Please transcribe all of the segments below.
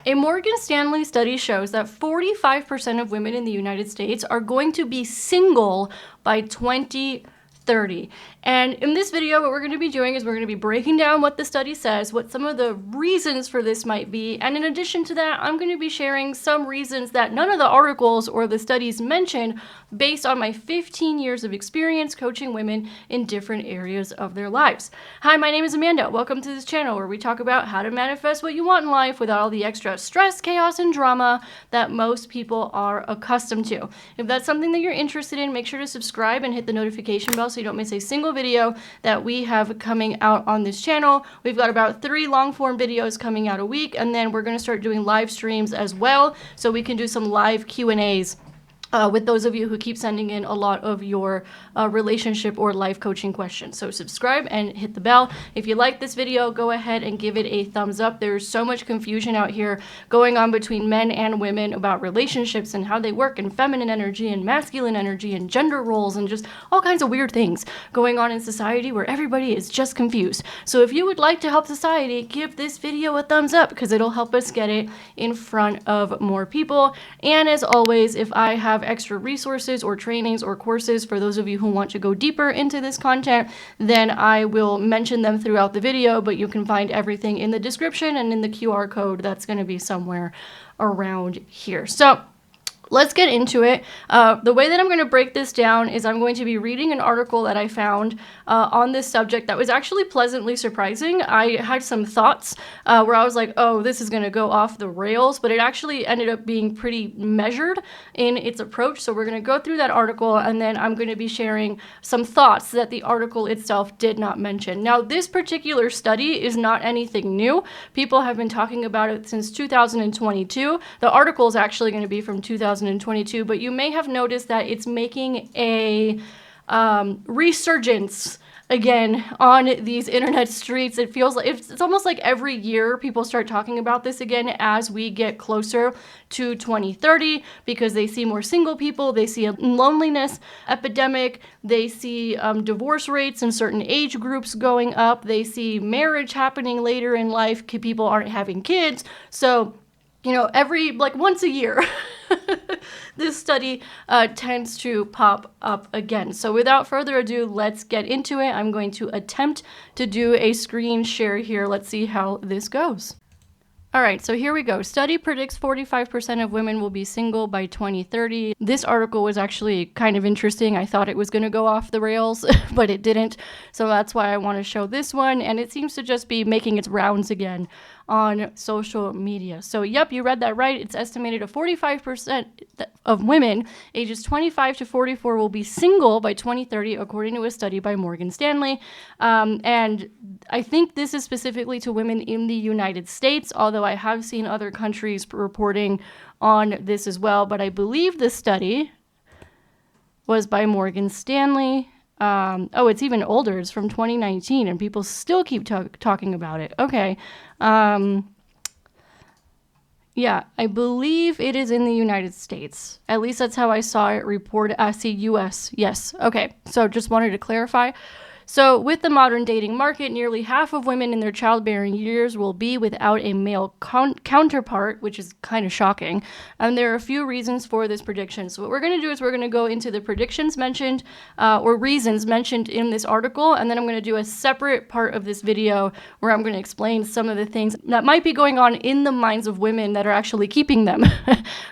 A Morgan Stanley study shows that 45% of women in the United States are going to be single by 2030. And in this video, what we're going to be doing is we're going to be breaking down what the study says, what some of the reasons for this might be. And in addition to that, I'm going to be sharing some reasons that none of the articles or the studies mention based on my 15 years of experience coaching women in different areas of their lives. Hi, my name is Amanda. Welcome to this channel where we talk about how to manifest what you want in life without all the extra stress, chaos, and drama that most people are accustomed to. If that's something that you're interested in, make sure to subscribe and hit the notification bell so you don't miss a single video that we have coming out on this channel. We've got about 3 long form videos coming out a week, and then we're going to start doing live streams as well so we can do some live Q&As with those of you who keep sending in a lot of your relationship or life coaching questions. So subscribe and hit the bell. If you like this video, go ahead and give it a thumbs up. There's so much confusion out here going on between men and women about relationships and how they work, and feminine energy and masculine energy and gender roles and just all kinds of weird things going on in society where everybody is just confused. So if you would like to help society, give this video a thumbs up because it'll help us get it in front of more people. And as always, if I have extra resources or trainings or courses for those of you who want to go deeper into this content, then I will mention them throughout the video, but you can find everything in the description and in the QR code that's going to be somewhere around here. So let's get into it. The way that I'm going to break this down is I'm going to be reading an article that I found on this subject that was actually pleasantly surprising. I had some thoughts where I was like, oh, this is going to go off the rails, but it actually ended up being pretty measured in its approach. So we're going to go through that article, and then I'm going to be sharing some thoughts that the article itself did not mention. Now, this particular study is not anything new. People have been talking about it since 2022. The article is actually going to be from 2022, but you may have noticed that it's making a resurgence again on these internet streets. It feels like it's almost like every year people start talking about this again as we get closer to 2030, because they see more single people, they see a loneliness epidemic, they see divorce rates in certain age groups going up, they see marriage happening later in life, people aren't having kids. So you know, once a year, this study tends to pop up again. So without further ado, let's get into it. I'm going to attempt to do a screen share here. Let's see how this goes. All right, so here we go. Study predicts 45% of women will be single by 2030. This article was actually kind of interesting. I thought it was going to go off the rails, but it didn't. So that's why I want to show this one. And it seems to just be making its rounds again on social media. So yep, you read that right. It's estimated 45% of women ages 25 to 44 will be single by 2030, according to a study by Morgan Stanley. And I think this is specifically to women in the United States, although I have seen other countries reporting on this as well. But I believe this study was by Morgan Stanley. Oh, it's even older. It's from 2019, and people still keep talking about it. Okay. Yeah, I believe it is in the United States. At least that's how I saw it reported. I see US. Yes. Okay. So just wanted to clarify. So with the modern dating market, nearly half of women in their childbearing years will be without a male counterpart, which is kind of shocking. And there are a few reasons for this prediction. So what we're going to do is we're going to go into the predictions mentioned or reasons mentioned in this article. And then I'm going to do a separate part of this video where I'm going to explain some of the things that might be going on in the minds of women that are actually keeping them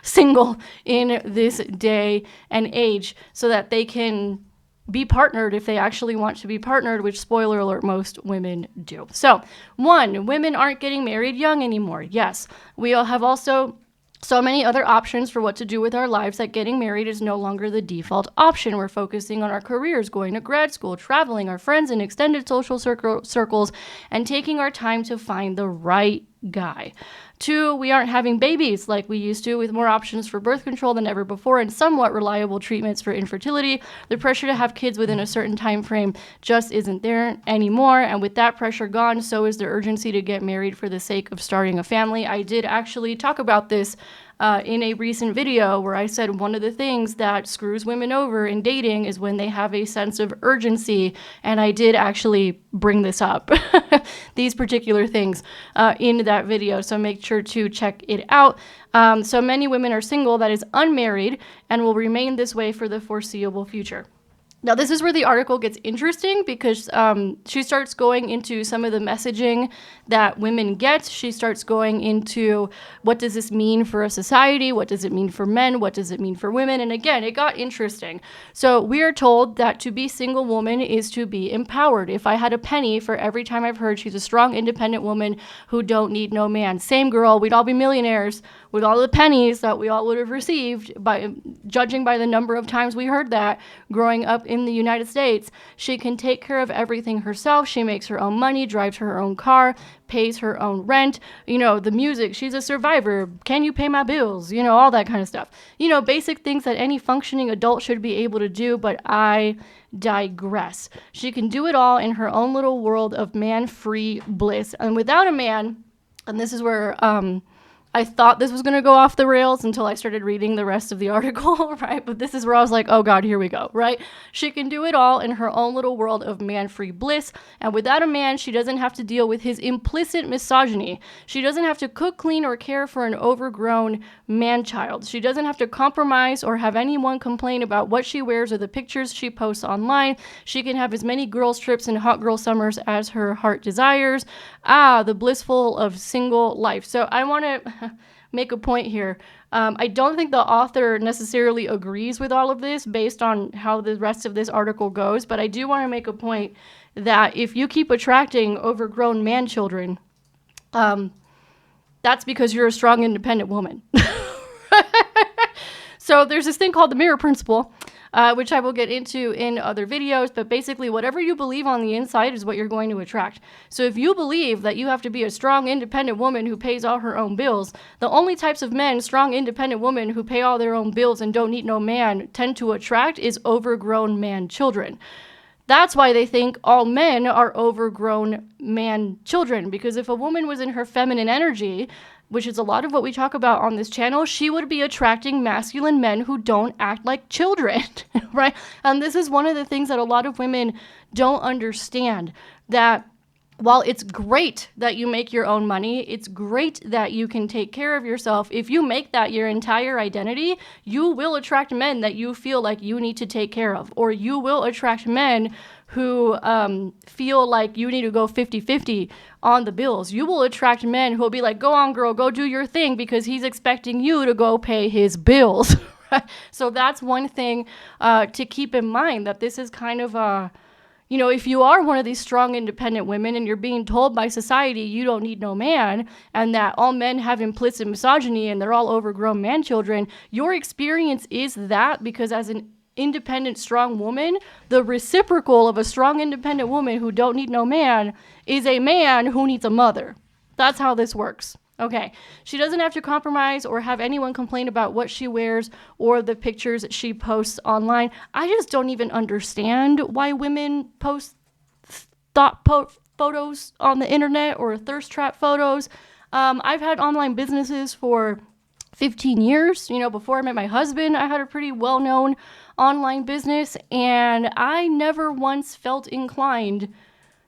single in this day and age so that they can be partnered if they actually want to be partnered, which, spoiler alert, most women do. So 1, women aren't getting married young anymore. Yes, we all have also so many other options for what to do with our lives that getting married is no longer the default option. We're focusing on our careers, going to grad school, traveling, our friends in extended social circles, and taking our time to find the right guy. 2, we aren't having babies like we used to, with more options for birth control than ever before and somewhat reliable treatments for infertility. The pressure to have kids within a certain time frame just isn't there anymore, and with that pressure gone, so is the urgency to get married for the sake of starting a family. I did actually talk about this in a recent video where I said one of the things that screws women over in dating is when they have a sense of urgency, and I did actually bring this up, these particular things in that video, so make sure to check it out. So many women are single that is unmarried and will remain this way for the foreseeable future. Now, this is where the article gets interesting because she starts going into some of the messaging that women get. She starts going into what does this mean for a society? What does it mean for men? What does it mean for women? And again, it got interesting. So we are told that to be single woman is to be empowered. If I had a penny for every time I've heard she's a strong, independent woman who don't need no man. Same girl, we'd all be millionaires with all the pennies that we all would have received by judging by the number of times we heard that growing up in the United States. She can take care of everything herself. She makes her own money, drives her own car, pays her own rent, the music. She's a survivor. Can you pay my bills? All that kind of stuff. Basic things that any functioning adult should be able to do, but I digress. She can do it all in her own little world of man-free bliss. And without a man, and this is where I thought this was going to go off the rails until I started reading the rest of the article, right? But this is where I was like, oh God, here we go, right? She can do it all in her own little world of man-free bliss. And without a man, she doesn't have to deal with his implicit misogyny. She doesn't have to cook, clean, or care for an overgrown man-child. She doesn't have to compromise or have anyone complain about what she wears or the pictures she posts online. She can have as many girls' trips and hot girl summers as her heart desires. The blissful of single life. So I want to make a point here. I don't think the author necessarily agrees with all of this based on how the rest of this article goes, but I do want to make a point that if you keep attracting overgrown man children, that's because you're a strong, independent woman. So there's this thing called the mirror principle, which I will get into in other videos, but basically whatever you believe on the inside is what you're going to attract. So if you believe that you have to be a strong, independent woman who pays all her own bills, the only types of men, strong, independent women who pay all their own bills and don't need no man, tend to attract is overgrown man children. That's why they think all men are overgrown man children, because if a woman was in her feminine energy, which is a lot of what we talk about on this channel, she would be attracting masculine men who don't act like children, right? And this is one of the things that a lot of women don't understand, that while it's great that you make your own money, it's great that you can take care of yourself. If you make that your entire identity, you will attract men that you feel like you need to take care of, or you will attract men who feel like you need to go 50-50 on the bills. You will attract men who will be like, go on, girl, go do your thing, because he's expecting you to go pay his bills. So that's one thing to keep in mind, that this is kind of if you are one of these strong, independent women and you're being told by society you don't need no man, and that all men have implicit misogyny and they're all overgrown man children, your experience is that, because as an independent, strong woman, the reciprocal of a strong, independent woman who don't need no man is a man who needs a mother. That's how this works. Okay, she doesn't have to compromise or have anyone complain about what she wears or the pictures she posts online. I just don't even understand why women post photos on the internet or thirst trap photos. I've had online businesses for 15 years. Before I met my husband, I had a pretty well-known online business, and I never once felt inclined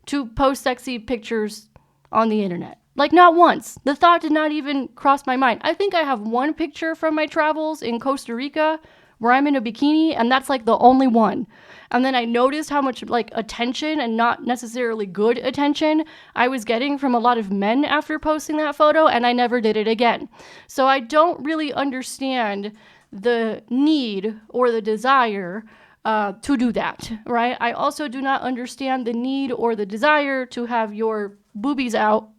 to post sexy pictures on the internet. Like, not once. The thought did not even cross my mind. I think I have one picture from my travels in Costa Rica where I'm in a bikini, and that's like the only one. And then I noticed how much attention, and not necessarily good attention, I was getting from a lot of men after posting that photo, and I never did it again. So I don't really understand the need or the desire to do that, right? I also do not understand the need or the desire to have your boobies out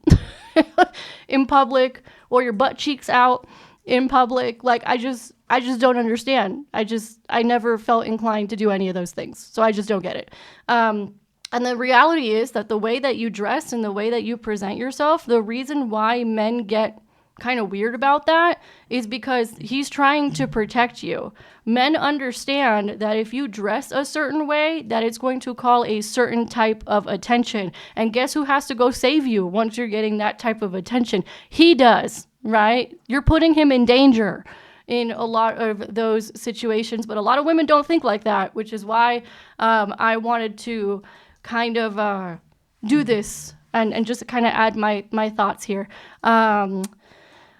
in public, or your butt cheeks out in public. Like, I just don't understand. I never felt inclined to do any of those things. So I just don't get it. And the reality is that the way that you dress and the way that you present yourself, the reason why men get kind of weird about that is because he's trying to protect you. Men understand that if you dress a certain way, that it's going to call a certain type of attention. And guess who has to go save you once you're getting that type of attention? He does, right? You're putting him in danger in a lot of those situations, but a lot of women don't think like that, which is why I wanted to kind of do this and just kind of add my thoughts here.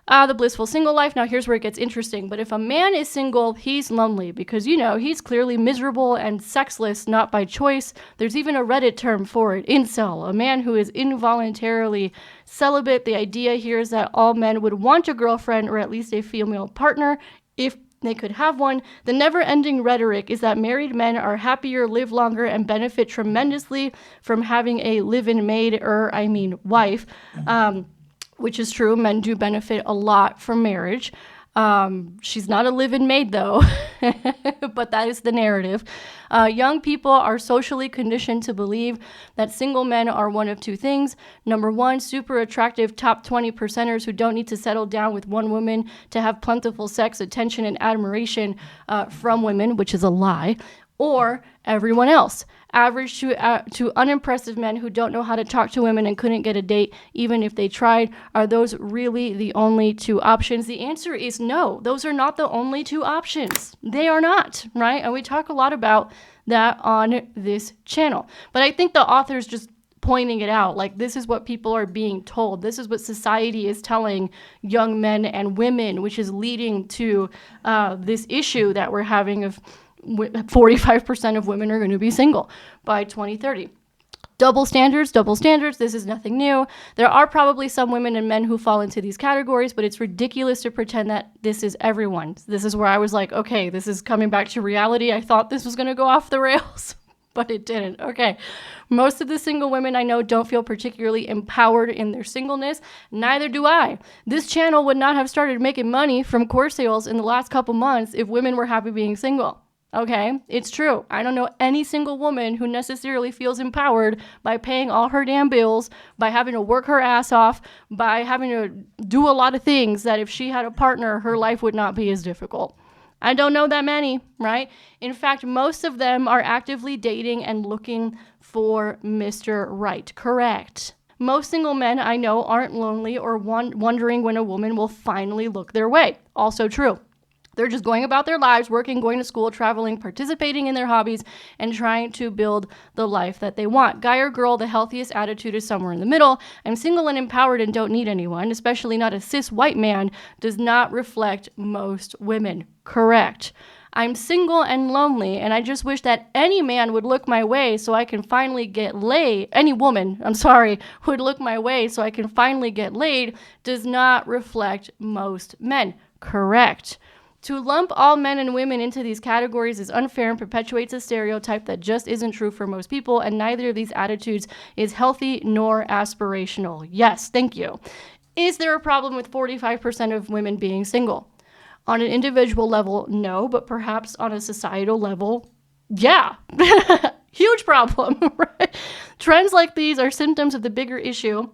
The blissful single life. Now here's where it gets interesting. But if a man is single, he's lonely because, he's clearly miserable and sexless, not by choice. There's even a Reddit term for it, incel, a man who is involuntarily celibate. The idea here is that all men would want a girlfriend or at least a female partner if they could have one. The never-ending rhetoric is that married men are happier, live longer, and benefit tremendously from having a live-in maid, wife. Which is true. Men do benefit a lot from marriage. She's not a live-in maid, though, but that is the narrative. Young people are socially conditioned to believe that single men are one of two things. Number one, super attractive top 20 percenters who don't need to settle down with one woman to have plentiful sex, attention, and admiration from women, which is a lie. Or everyone else, average to unimpressive men who don't know how to talk to women and couldn't get a date even if they tried. Are those really the only two options? The answer is no. Those are not the only two options. They are not, right? And we talk a lot about that on this channel. But I think the author's just pointing it out. Like, this is what people are being told. This is what society is telling young men and women, which is leading to this issue that we're having of 45% of women are going to be single by 2030. Double standards. This is nothing new. There are probably some women and men who fall into these categories, but it's ridiculous to pretend that this is everyone. This is where I was like, okay, this is coming back to reality. I thought this was going to go off the rails, but it didn't. Okay. Most of the single women I know don't feel particularly empowered in their singleness. Neither do I. This channel would not have started making money from course sales in the last couple months if women were happy being single. Okay, it's true. I don't know any single woman who necessarily feels empowered by paying all her damn bills, by having to work her ass off, by having to do a lot of things that if she had a partner, her life would not be as difficult. I don't know that many, right? In fact, most of them are actively dating and looking for Mr. Right. Correct. Most single men I know aren't lonely or wondering when a woman will finally look their way. Also true. They're just going about their lives, working, going to school, traveling, participating in their hobbies, and trying to build the life that they want. Guy or girl, the healthiest attitude is somewhere in the middle. I'm single and empowered and don't need anyone, especially not a cis white man, does not reflect most women. Correct. I'm single and lonely, and I just wish that any man would look my way so I can finally get laid. Any woman, would look my way so I can finally get laid, does not reflect most men. Correct. To lump all men and women into these categories is unfair and perpetuates a stereotype that just isn't true for most people, and neither of these attitudes is healthy nor aspirational. Yes, thank you. Is there a problem with 45% of women being single? On an individual level, no, but perhaps on a societal level, yeah. Huge problem, right? Trends like these are symptoms of the bigger issue,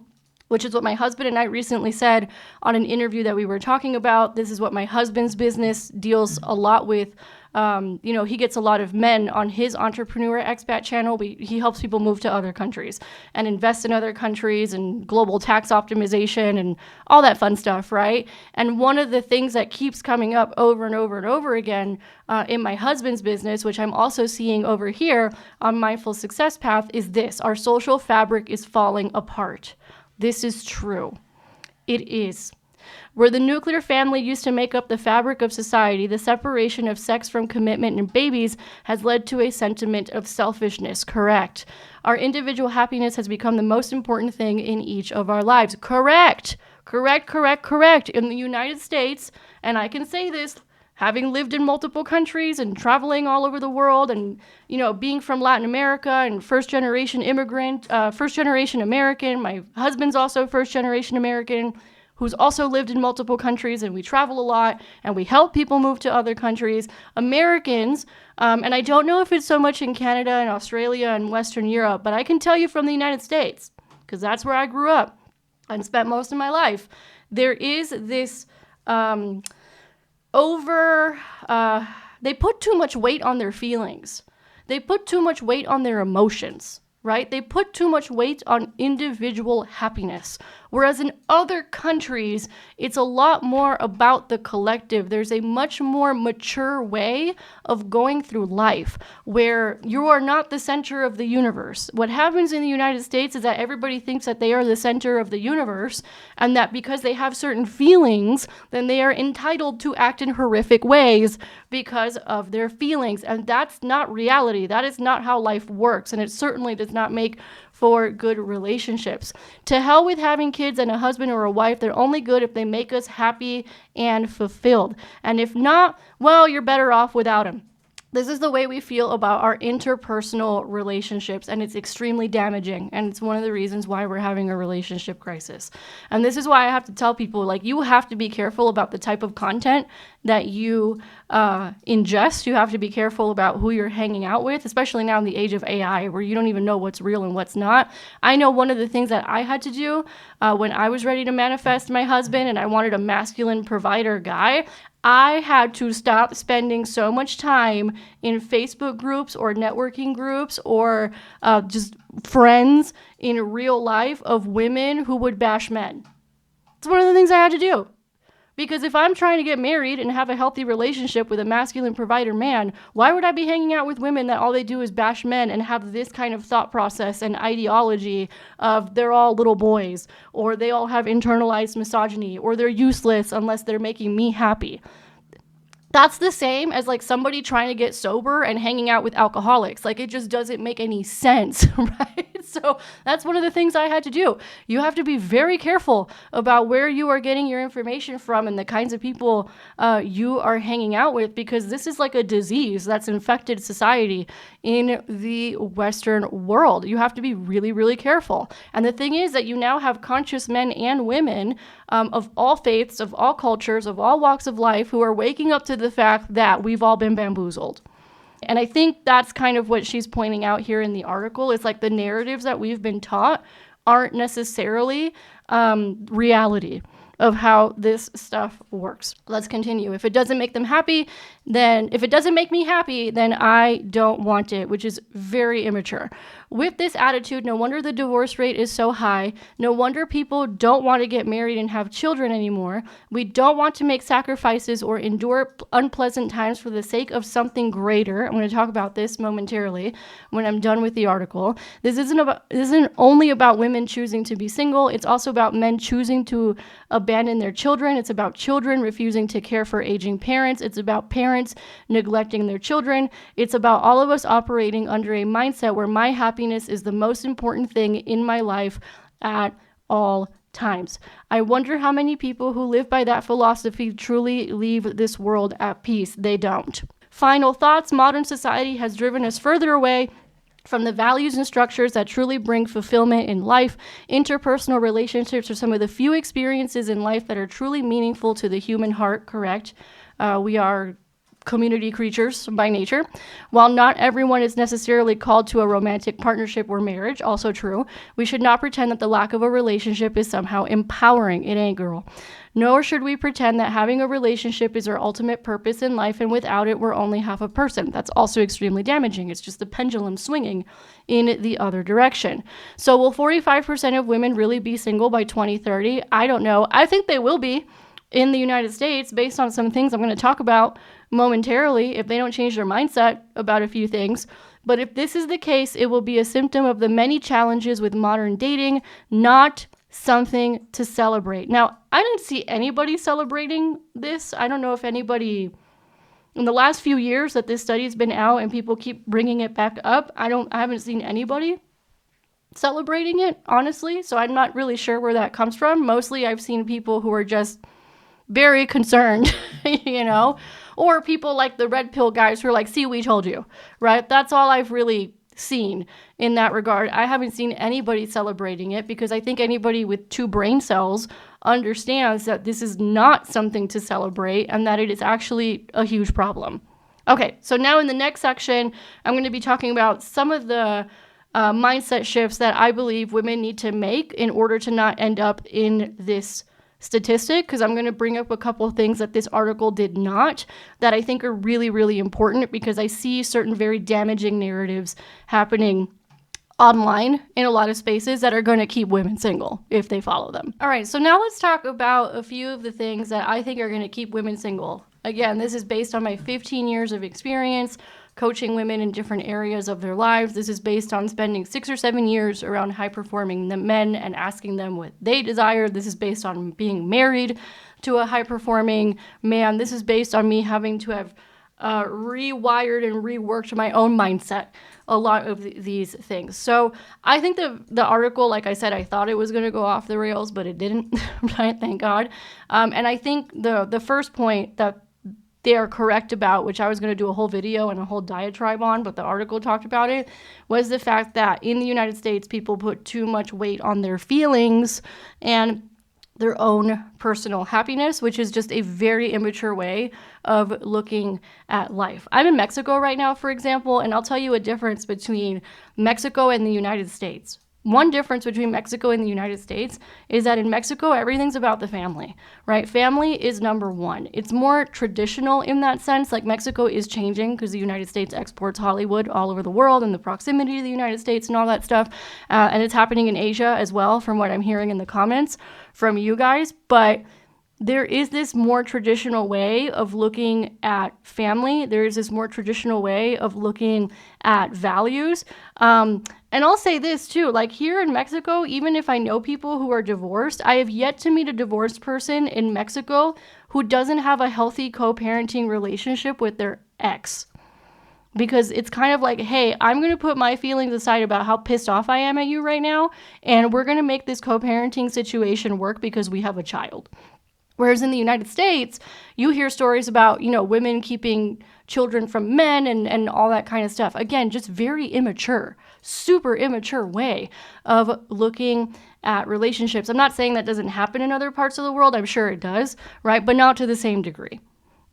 which is what my husband and I recently said on an interview that we were talking about. This is what my husband's business deals a lot with. He gets a lot of men on his entrepreneur expat channel. He helps people move to other countries and invest in other countries and global tax optimization and all that fun stuff, right? And one of the things that keeps coming up over and over and over again in my husband's business, which I'm also seeing over here on Mindful Success Path, is this: our social fabric is falling apart. This is true. It is. Where the nuclear family used to make up the fabric of society, the separation of sex from commitment and babies has led to a sentiment of selfishness. Correct. Our individual happiness has become the most important thing in each of our lives. Correct. Correct. In the United States, and I can say this, having lived in multiple countries and traveling all over the world and, being from Latin America and first-generation immigrant, first-generation American. My husband's also first-generation American who's also lived in multiple countries, and we travel a lot and we help people move to other countries. Americans, and I don't know if it's so much in Canada and Australia and Western Europe, but I can tell you from the United States, because that's where I grew up and spent most of my life, there is this... they put too much weight on their feelings. They put too much weight on their emotions, right? They put too much weight on individual happiness Whereas in other countries, it's a lot more about the collective. There's a much more mature way of going through life where you are not the center of the universe. What happens in the United States is that everybody thinks that they are the center of the universe, and that because they have certain feelings, then they are entitled to act in horrific ways because of their feelings. And that's not reality. That is not how life works. And it certainly does not make for good relationships. To hell with having kids and a husband or a wife. They're only good if they make us happy and fulfilled. And if not, well, you're better off without them. This is the way we feel about our interpersonal relationships, and it's extremely damaging, and it's one of the reasons why we're having a relationship crisis. And this is why I have to tell people, like, you have to be careful about the type of content that you ingest. You have to be careful about who you're hanging out with, especially now in the age of AI, where you don't even know what's real and what's not. I know one of the things that I had to do when I was ready to manifest my husband and I wanted a masculine provider guy, I had to stop spending so much time in Facebook groups or networking groups or just friends in real life of women who would bash men. It's one of the things I had to do. Because if I'm trying to get married and have a healthy relationship with a masculine provider man, why would I be hanging out with women that all they do is bash men and have this kind of thought process and ideology of they're all little boys, or they all have internalized misogyny, or they're useless unless they're making me happy? That's the same as like somebody trying to get sober and hanging out with alcoholics. Like, it just doesn't make any sense, right? So that's one of the things I had to do. You have to be very careful about where you are getting your information from and the kinds of people you are hanging out with, because this is like a disease that's infected society in the Western world. You have to be really, really careful. And the thing is that you now have conscious men and women of all faiths, of all cultures, of all walks of life who are waking up to the fact that we've all been bamboozled. And I think that's kind of what she's pointing out here in the article. It's like the narratives that we've been taught aren't necessarily reality of how this stuff works. Let's continue. If it doesn't make them happy, then if it doesn't make me happy, then I don't want it, which is very immature. With this attitude, no wonder the divorce rate is so high. No wonder people don't want to get married and have children anymore. We don't want to make sacrifices or endure unpleasant times for the sake of something greater. I'm going to talk about this momentarily when I'm done with the article. This isn't only about women choosing to be single. It's also about men choosing to abandon their children. It's about children refusing to care for aging parents. It's about parents neglecting their children. It's about all of us operating under a mindset where my happiness is the most important thing in my life at all times. I wonder how many people who live by that philosophy truly leave this world at peace. They don't. Final thoughts. Modern society has driven us further away from the values and structures that truly bring fulfillment in life. Interpersonal relationships are some of the few experiences in life that are truly meaningful to the human heart, correct? We are community creatures by nature. While not everyone is necessarily called to a romantic partnership or marriage, also true, we should not pretend that the lack of a relationship is somehow empowering. It ain't, girl. Nor should we pretend that having a relationship is our ultimate purpose in life, and without it, we're only half a person. That's also extremely damaging. It's just the pendulum swinging in the other direction. So will 45% of women really be single by 2030? I don't know. I think they will be in the United States based on some things I'm going to talk about momentarily if they don't change their mindset about a few things. But if this is the case, it will be a symptom of the many challenges with modern dating, not something to celebrate. Now, I didn't see anybody celebrating this. I don't know if anybody in the last few years that this study's been out and people keep bringing it back up, I haven't seen anybody celebrating it, honestly. So I'm not really sure where that comes from. Mostly I've seen people who are just very concerned, or people like the red pill guys who are like, see, we told you, right? That's all I've really seen in that regard. I haven't seen anybody celebrating it because I think anybody with 2 brain cells understands that this is not something to celebrate and that it is actually a huge problem. Okay, so now in the next section, I'm going to be talking about some of the mindset shifts that I believe women need to make in order to not end up in this statistic, because I'm going to bring up a couple of things that this article did not, that I think are really, really important, because I see certain very damaging narratives happening online in a lot of spaces that are going to keep women single if they follow them. All right, so now let's talk about a few of the things that I think are going to keep women single. Again, this is based on my 15 years of experience coaching women in different areas of their lives. This is based on spending 6 or 7 years around high-performing men and asking them what they desire. This is based on being married to a high-performing man. This is based on me having to have rewired and reworked my own mindset a lot of these things. So I think the article, like I said, I thought it was going to go off the rails, but it didn't. Thank God. And I think the first point that they are correct about, which I was going to do a whole video and a whole diatribe on, but the article talked about it, was the fact that in the United States, people put too much weight on their feelings and their own personal happiness, which is just a very immature way of looking at life. I'm in Mexico right now, for example, and I'll tell you a difference between Mexico and the United States. One difference between Mexico and the United States is that in Mexico, everything's about the family, right? Family is number one. It's more traditional in that sense. Like Mexico is changing because the United States exports Hollywood all over the world and the proximity to the United States and all that stuff. And it's happening in Asia as well, from what I'm hearing in the comments from you guys. But there is this more traditional way of looking at family. There is this more traditional way of looking at values. And I'll say this too, like here in Mexico, even if I know people who are divorced, I have yet to meet a divorced person in Mexico who doesn't have a healthy co-parenting relationship with their ex. Because it's kind of like, hey, I'm going to put my feelings aside about how pissed off I am at you right now, and we're going to make this co-parenting situation work because we have a child. Whereas in the United States, you hear stories about, women keeping children from men and all that kind of stuff. Again, just very immature, super immature way of looking at relationships. I'm not saying that doesn't happen in other parts of the world. I'm sure it does, right? But not to the same degree.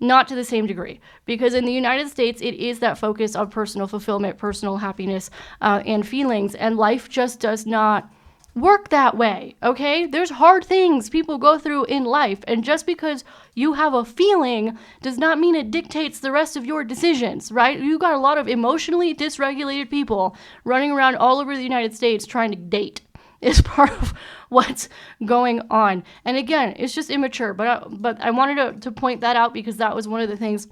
Not to the same degree. Because in the United States, it is that focus on personal fulfillment, personal happiness, and feelings. And life just does not work that way, okay? There's hard things people go through in life, and just because you have a feeling does not mean it dictates the rest of your decisions, right? You got a lot of emotionally dysregulated people running around all over the United States trying to date. Is part of what's going on. And again, it's just immature, but I wanted to point that out because that was one of the things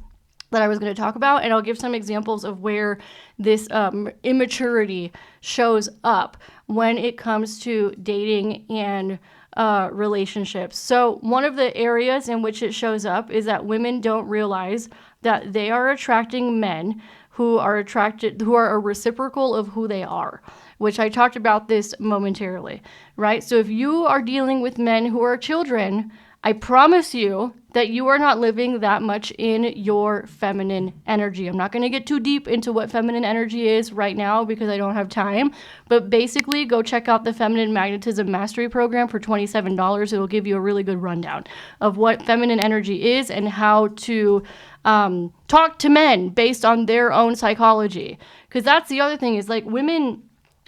that I was going to talk about, and I'll give some examples of where this immaturity shows up when it comes to dating and relationships. So one of the areas in which it shows up is that women don't realize that they are attracting men who are a reciprocal of who they are, which I talked about this momentarily, right? So if you are dealing with men who are children, I promise you that you are not living that much in your feminine energy. I'm not going to get too deep into what feminine energy is right now because I don't have time, but basically go check out the Feminine Magnetism Mastery Program for $27. It'll give you a really good rundown of what feminine energy is and how to talk to men based on their own psychology. Because that's the other thing is like women,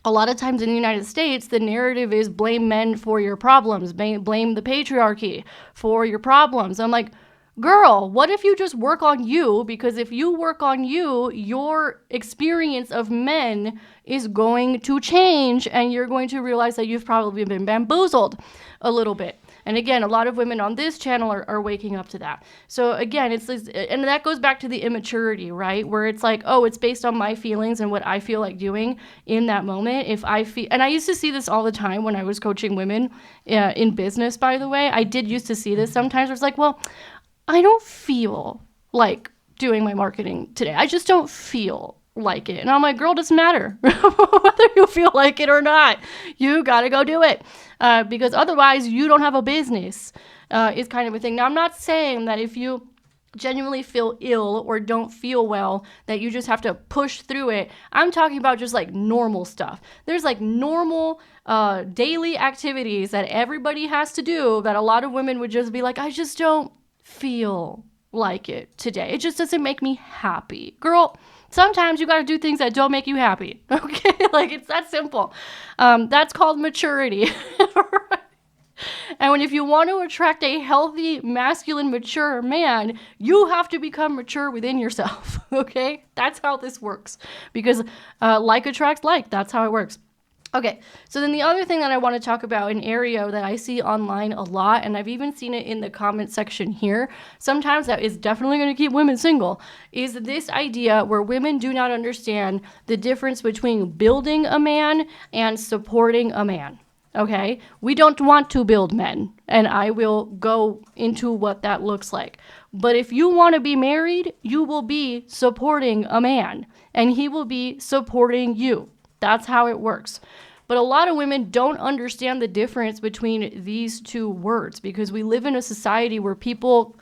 a lot of times in the United States, the narrative is blame men for your problems, blame the patriarchy for your problems. I'm like, girl, what if you just work on you? Because if you work on you, your experience of men is going to change and you're going to realize that you've probably been bamboozled a little bit. And again, a lot of women on this channel are waking up to that. So again, it's this, and that goes back to the immaturity, right? Where it's like, oh, it's based on my feelings and what I feel like doing in that moment. If I feel, and I used to see this all the time when I was coaching women in business, by the way. I did used to see this sometimes. It's like, well, I don't feel like doing my marketing today. I just don't feel like it. And I'm like, girl, it doesn't matter whether you feel like it or not. You got to go do it because otherwise you don't have a business is kind of a thing. Now, I'm not saying that if you genuinely feel ill or don't feel well that you just have to push through it. I'm talking about just like normal stuff. There's like normal daily activities that everybody has to do that a lot of women would just be like, I just don't feel like it today. It just doesn't make me happy. Girl, sometimes you got to do things that don't make you happy. Okay? Like it's that simple. That's called maturity. And if you want to attract a healthy, masculine, mature man, you have to become mature within yourself. Okay? That's how this works. Because like attracts like. That's how it works. Okay, so then the other thing that I want to talk about, an area that I see online a lot, and I've even seen it in the comment section here, sometimes that is definitely going to keep women single, is this idea where women do not understand the difference between building a man and supporting a man. Okay, we don't want to build men, and I will go into what that looks like. But if you want to be married, you will be supporting a man, and he will be supporting you. That's how it works. But a lot of women don't understand the difference between these two words because we live in a society where people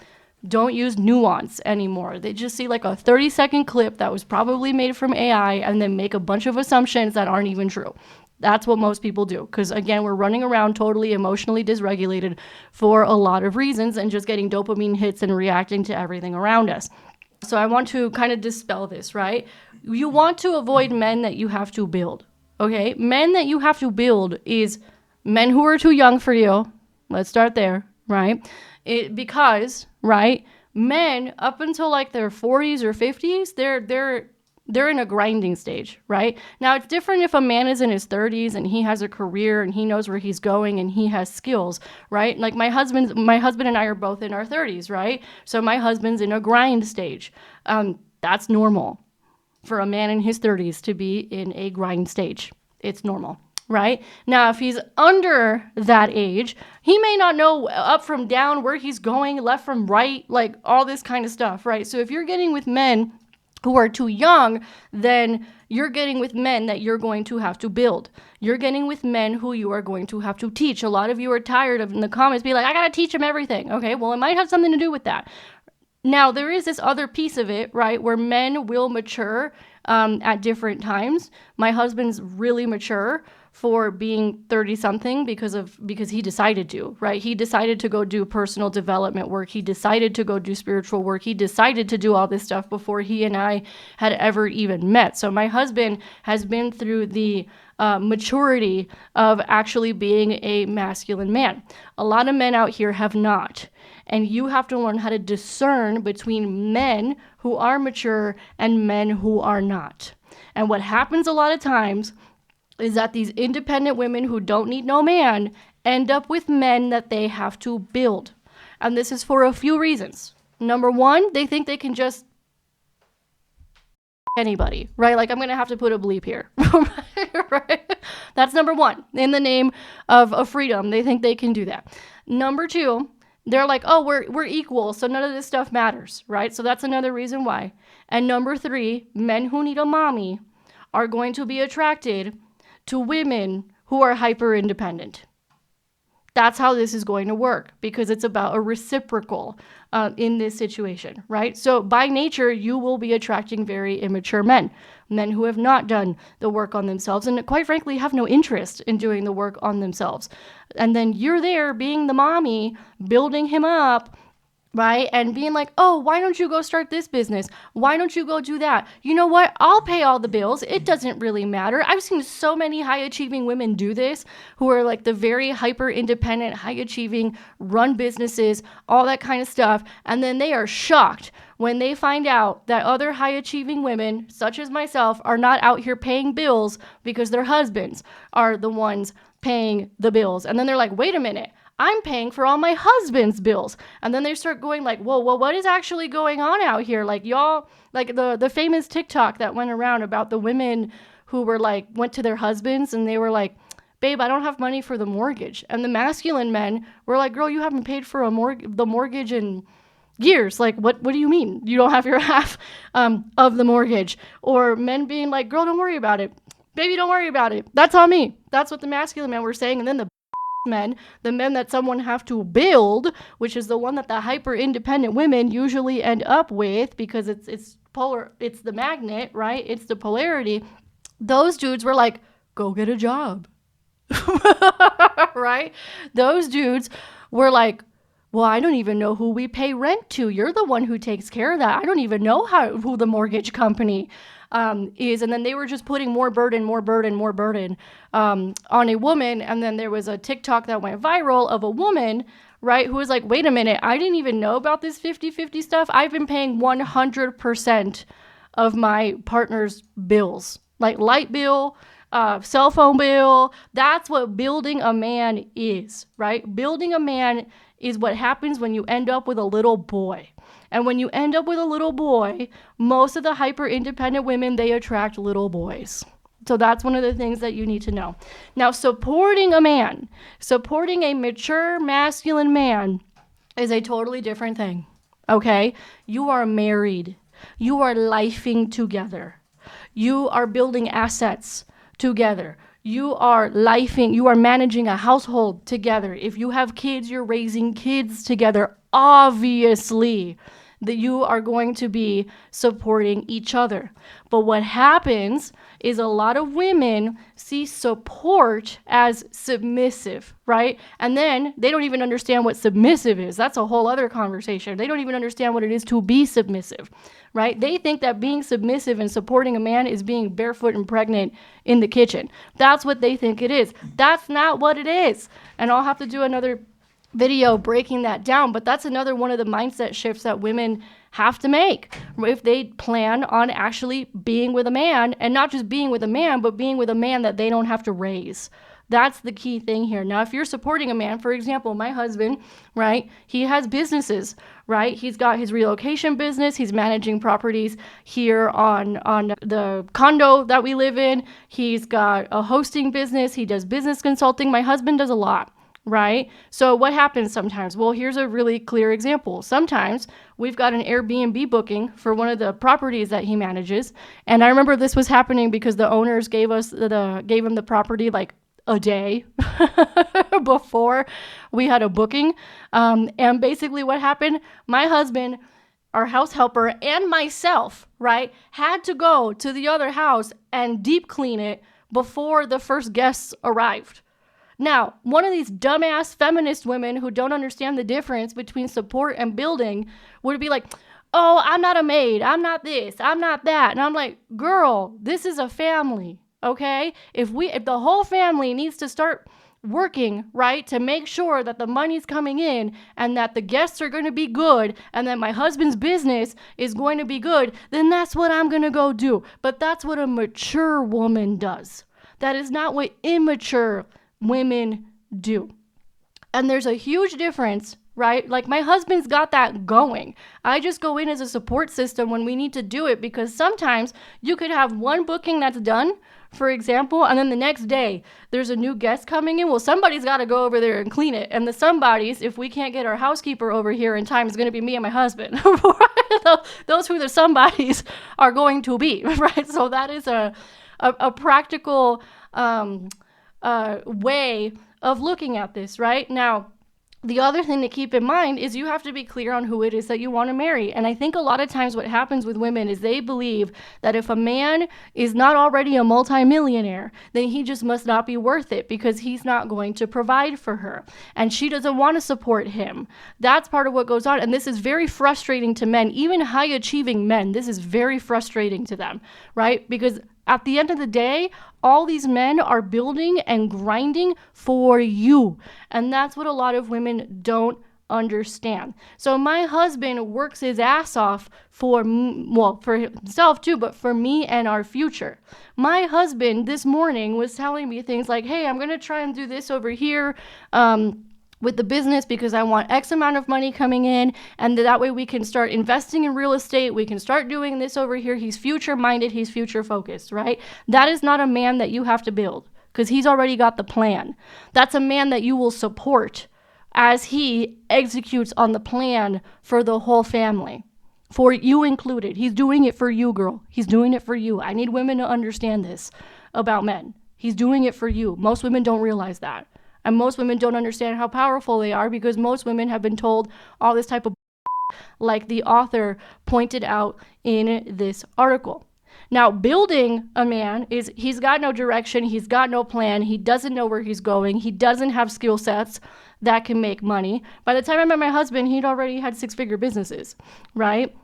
don't use nuance anymore. They just see like a 30-second clip that was probably made from AI and then make a bunch of assumptions that aren't even true. That's what most people do. Because again, we're running around totally emotionally dysregulated for a lot of reasons and just getting dopamine hits and reacting to everything around us. So I want to kind of dispel this, right? You want to avoid men that you have to build. Okay, men that you have to build is men who are too young for you. Let's start there, right? Because, right, men up until like their 40s or 50s, they're in a grinding stage, right? Now it's different if a man is in his 30s and he has a career and he knows where he's going and he has skills, right? Like my husband and I are both in our 30s, right? So my husband's in a grind stage. That's normal for a man in his 30s to be in a grind stage. It's normal, right? Now, if he's under that age, he may not know up from down, where he's going, left from right, like all this kind of stuff, right? So if you're getting with men who are too young, then you're getting with men that you're going to have to build. You're getting with men who you are going to have to teach. A lot of you are tired of in the comments being like, I got to teach him everything. Okay, well, it might have something to do with that. Now, there is this other piece of it, right, where men will mature at different times. My husband's really mature for being 30-something because he decided to, right? He decided to go do personal development work. He decided to go do spiritual work. He decided to do all this stuff before he and I had ever even met. So my husband has been through the maturity of actually being a masculine man. A lot of men out here have not. And you have to learn how to discern between men who are mature and men who are not. And what happens a lot of times is that these independent women who don't need no man end up with men that they have to build. And this is for a few reasons. Number one, they think they can just anybody, right? Like I'm going to have to put a bleep here, right? That's number one. In the name of freedom, they think they can do that. Number two, they're like, oh, we're equal, so none of this stuff matters, right? So that's another reason why. And number three, men who need a mommy are going to be attracted to women who are hyper independent. That's how this is going to work because it's about a reciprocal in this situation, right? So by nature, you will be attracting very immature men who have not done the work on themselves and quite frankly have no interest in doing the work on themselves. And then you're there being the mommy, building him up, right? And being like, oh, why don't you go start this business? Why don't you go do that? You know what? I'll pay all the bills. It doesn't really matter. I've seen so many high achieving women do this who are like the very hyper independent, high achieving, run businesses, all that kind of stuff. And then they are shocked when they find out that other high achieving women, such as myself, are not out here paying bills because their husbands are the ones paying the bills. And then they're like, wait a minute. I'm paying for all my husband's bills. And then they start going like, whoa, well, what is actually going on out here? Like y'all, like the famous TikTok that went around about the women who were like, went to their husbands and they were like, babe, I don't have money for the mortgage. And the masculine men were like, girl, you haven't paid for the mortgage in years. Like, what do you mean? You don't have your half of the mortgage. Or men being like, girl, don't worry about it. Baby, don't worry about it. That's on me. That's what the masculine men were saying. And then the men that someone have to build, which is the one that the hyper independent women usually end up with because it's polar, it's the magnet, right? It's the polarity. Those dudes were like, go get a job. Right? Those dudes were like, well, I don't even know who we pay rent to. You're the one who takes care of that. I don't even know who the mortgage company is. And then they were just putting more burden on a woman. And then there was a TikTok that went viral of a woman, right, who was like, wait a minute, I didn't even know about this 50-50 stuff. I've been paying 100% of my partner's bills, like light bill, cell phone bill. That's what building a man is, right? Building a man is what happens when you end up with a little boy. And when you end up with a little boy, most of the hyper independent women, they attract little boys. So that's one of the things that you need to know. Now, supporting a man, supporting a mature masculine man is a totally different thing. Okay? You are married. You are lifing together. You are building assets together. You are managing a household together. If you have kids, you're raising kids together. Obviously, that you are going to be supporting each other. But what happens is a lot of women see support as submissive, right? And then they don't even understand what submissive is. That's a whole other conversation. They don't even understand what it is to be submissive, right? They think that being submissive and supporting a man is being barefoot and pregnant in the kitchen. That's what they think it is. That's not what it is. And I'll have to do another video breaking that down, but that's another one of the mindset shifts that women have to make if they plan on actually being with a man, and not just being with a man, but being with a man that they don't have to raise. That's the key thing here. Now, if you're supporting a man, for example, my husband, right, he has businesses, right? He's got his relocation business. He's managing properties here on the condo that we live in. He's got a hosting business. He does business consulting. My husband does a lot. Right? So what happens sometimes? Well, here's a really clear example. Sometimes we've got an Airbnb booking for one of the properties that he manages. And I remember this was happening because the owners gave him the property like a day before we had a booking. And basically what happened, my husband, our house helper, and myself, right, had to go to the other house and deep clean it before the first guests arrived. Now, one of these dumbass feminist women who don't understand the difference between support and building would be like, oh, I'm not a maid. I'm not this. I'm not that. And I'm like, girl, this is a family, okay? If the whole family needs to start working, right, to make sure that the money's coming in and that the guests are going to be good and that my husband's business is going to be good, then that's what I'm going to go do. But that's what a mature woman does. That is not what immature women do. And there's a huge difference, right? Like my husband's got that going. I just go in as a support system when we need to do it, because sometimes you could have one booking that's done, for example, and then the next day there's a new guest coming in. Well, somebody's got to go over there and clean it. And the somebodies, if we can't get our housekeeper over here in time, is going to be me and my husband. Those who the somebodies are going to be, right? So that is a practical way of looking at this, right? Now, the other thing to keep in mind is you have to be clear on who it is that you want to marry. And I think a lot of times what happens with women is they believe that if a man is not already a multimillionaire, then he just must not be worth it because he's not going to provide for her. And she doesn't want to support him. That's part of what goes on. And this is very frustrating to men, even high achieving men. This is very frustrating to them, right? Because at the end of the day, all these men are building and grinding for you. And that's what a lot of women don't understand. So my husband works his ass off for himself too, but for me and our future. My husband this morning was telling me things like, hey, I'm going to try and do this over here, with the business because I want X amount of money coming in, and that way we can start investing in real estate. We can start doing this over here. He's future minded. He's future focused, right? That is not a man that you have to build because he's already got the plan. That's a man that you will support as he executes on the plan for the whole family, for you included. He's doing it for you, girl. He's doing it for you. I need women to understand this about men. He's doing it for you. Most women don't realize that. And most women don't understand how powerful they are because most women have been told all this type of like the author pointed out in this article. Now, building a man is he's got no direction. He's got no plan. He doesn't know where he's going. He doesn't have skill sets that can make money. By the time I met my husband, he'd already had 6-figure businesses, right?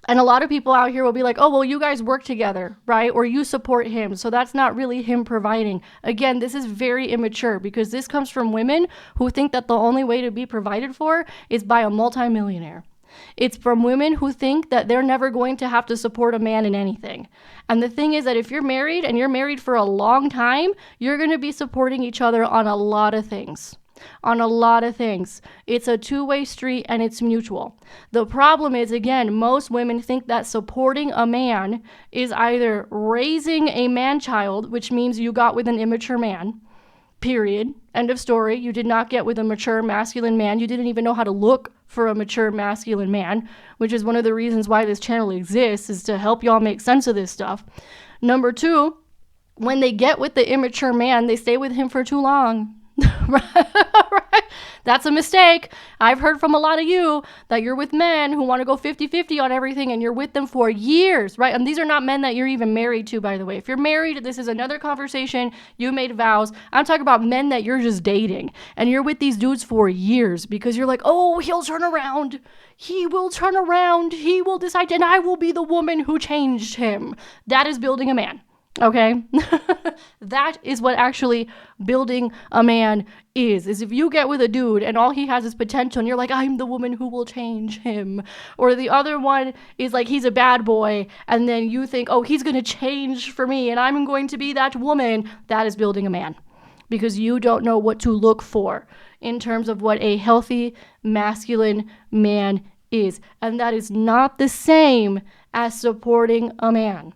And a lot of people out here will be like, oh, well, you guys work together, right? Or you support him. So that's not really him providing. Again, this is very immature because this comes from women who think that the only way to be provided for is by a multimillionaire. It's from women who think that they're never going to have to support a man in anything. And the thing is that if you're married and you're married for a long time, you're going to be supporting each other on a lot of things. On a lot of things. It's a two-way street and it's mutual. The problem is, again, most women think that supporting a man is either raising a man-child, which means you got with an immature man, period. End of story. You did not get with a mature masculine man. You didn't even know how to look for a mature masculine man, which is one of the reasons why this channel exists, is to help y'all make sense of this stuff. Number two, when they get with the immature man, they stay with him for too long. Right? That's a mistake. I've heard from a lot of you that you're with men who want to go 50-50 on everything and you're with them for years, right? And these are not men that you're even married to, by the way. If you're married, this is another conversation. You made vows. I'm talking about men that you're just dating and you're with these dudes for years because you're like, oh, he'll turn around. He will turn around. He will decide, and I will be the woman who changed him. That is building a man. Okay? That is what actually building a man is if you get with a dude and all he has is potential and you're like, I'm the woman who will change him. Or the other one is like, he's a bad boy. And then you think, oh, he's going to change for me and I'm going to be that woman. That is building a man because you don't know what to look for in terms of what a healthy masculine man is. And that is not the same as supporting a man.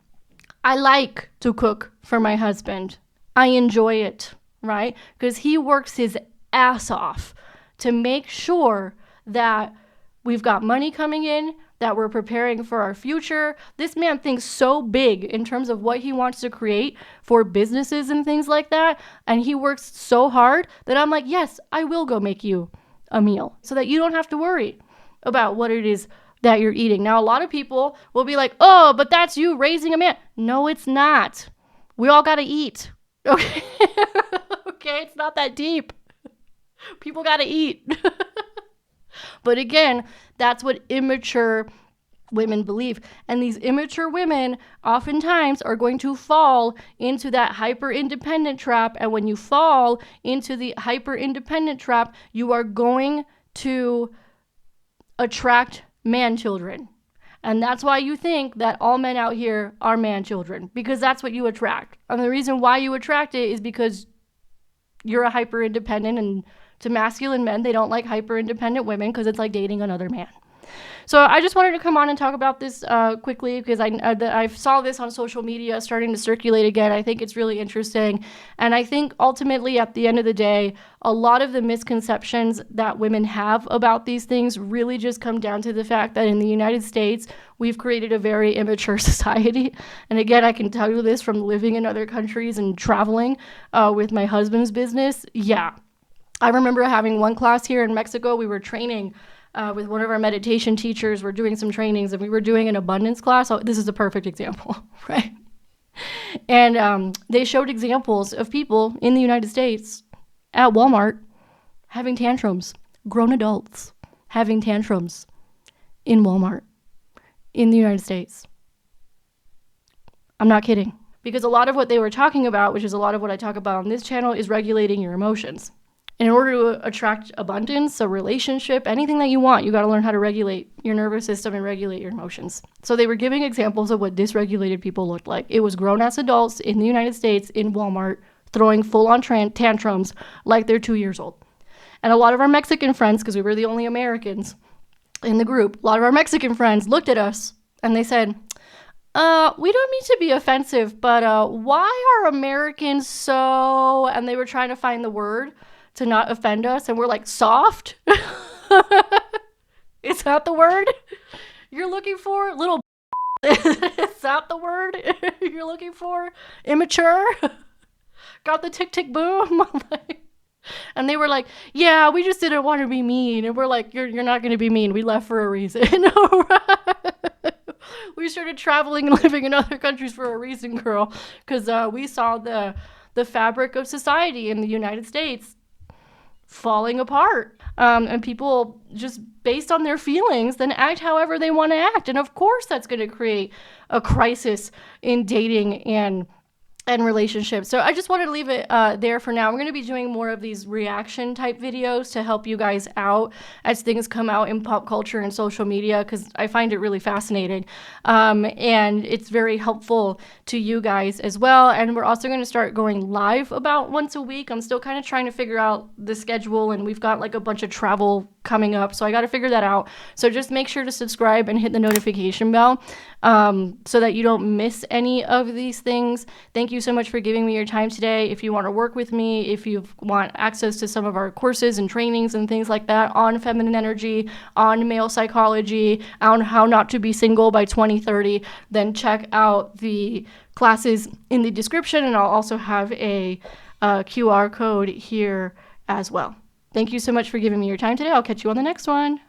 I like to cook for my husband. I enjoy it, right? Because he works his ass off to make sure that we've got money coming in, that we're preparing for our future. This man thinks so big in terms of what he wants to create for businesses and things like that. And he works so hard that I'm like, yes, I will go make you a meal so that you don't have to worry about what it is that you're eating. Now, a lot of people will be like, oh, but that's you raising a man. No, it's not. We all got to eat. Okay. Okay. It's not that deep. People got to eat. But again, that's what immature women believe. And these immature women oftentimes are going to fall into that hyper-independent trap. And when you fall into the hyper-independent trap, you are going to attract man children. And that's why you think that all men out here are man children, because that's what you attract. And the reason why you attract it is because you're a hyper independent, and to masculine men, they don't like hyper independent women because it's like dating another man. So I just wanted to come on and talk about this quickly because I saw this on social media starting to circulate again. I think it's really interesting. And I think ultimately at the end of the day, a lot of the misconceptions that women have about these things really just come down to the fact that in the United States, we've created a very immature society. And again, I can tell you this from living in other countries and traveling with my husband's business. Yeah. I remember having one class here in Mexico. We were training with one of our meditation teachers. We're doing some trainings and we were doing an abundance class. So this is a perfect example, right? And they showed examples of people in the United States at Walmart having tantrums, grown adults having tantrums in Walmart in the United States. I'm not kidding. Because a lot of what they were talking about, which is a lot of what I talk about on this channel, is regulating your emotions. In order to attract abundance, a relationship, anything that you want, you got to learn how to regulate your nervous system and regulate your emotions. So they were giving examples of what dysregulated people looked like. It was grown-ass adults in the United States in Walmart throwing full-on tantrums like they're 2 years old. And a lot of our Mexican friends, because we were the only Americans in the group, a lot of our Mexican friends looked at us and they said, we don't mean to be offensive, but why are Americans so... And they were trying to find the word to not offend us, and we're like, soft? Is that the word you're looking for? Little is that the word you're looking for? Immature? Got the tick tick boom? And they were like, yeah, we just didn't want to be mean. And we're like, you're not going to be mean. We left for a reason. We started traveling and living in other countries for a reason, girl, because we saw the fabric of society in the United States falling apart, and people just based on their feelings then act however they want to act. And of course that's going to create a crisis in dating and and relationships. So I just wanted to leave it there for now. We're going to be doing more of these reaction type videos to help you guys out as things come out in pop culture and social media, because I find it really fascinating. And it's very helpful to you guys as well. And we're also going to start going live about once a week. I'm still kind of trying to figure out the schedule, and we've got like a bunch of travel coming up, so I got to figure that out. So just make sure to subscribe and hit the notification bell so that you don't miss any of these things. Thank you so much for giving me your time today. If you want to work with me, if you want access to some of our courses and trainings and things like that on feminine energy, on male psychology, on how not to be single by 2030, then check out the classes in the description, and I'll also have a QR code here as well. Thank you so much for giving me your time today. I'll catch you on the next one.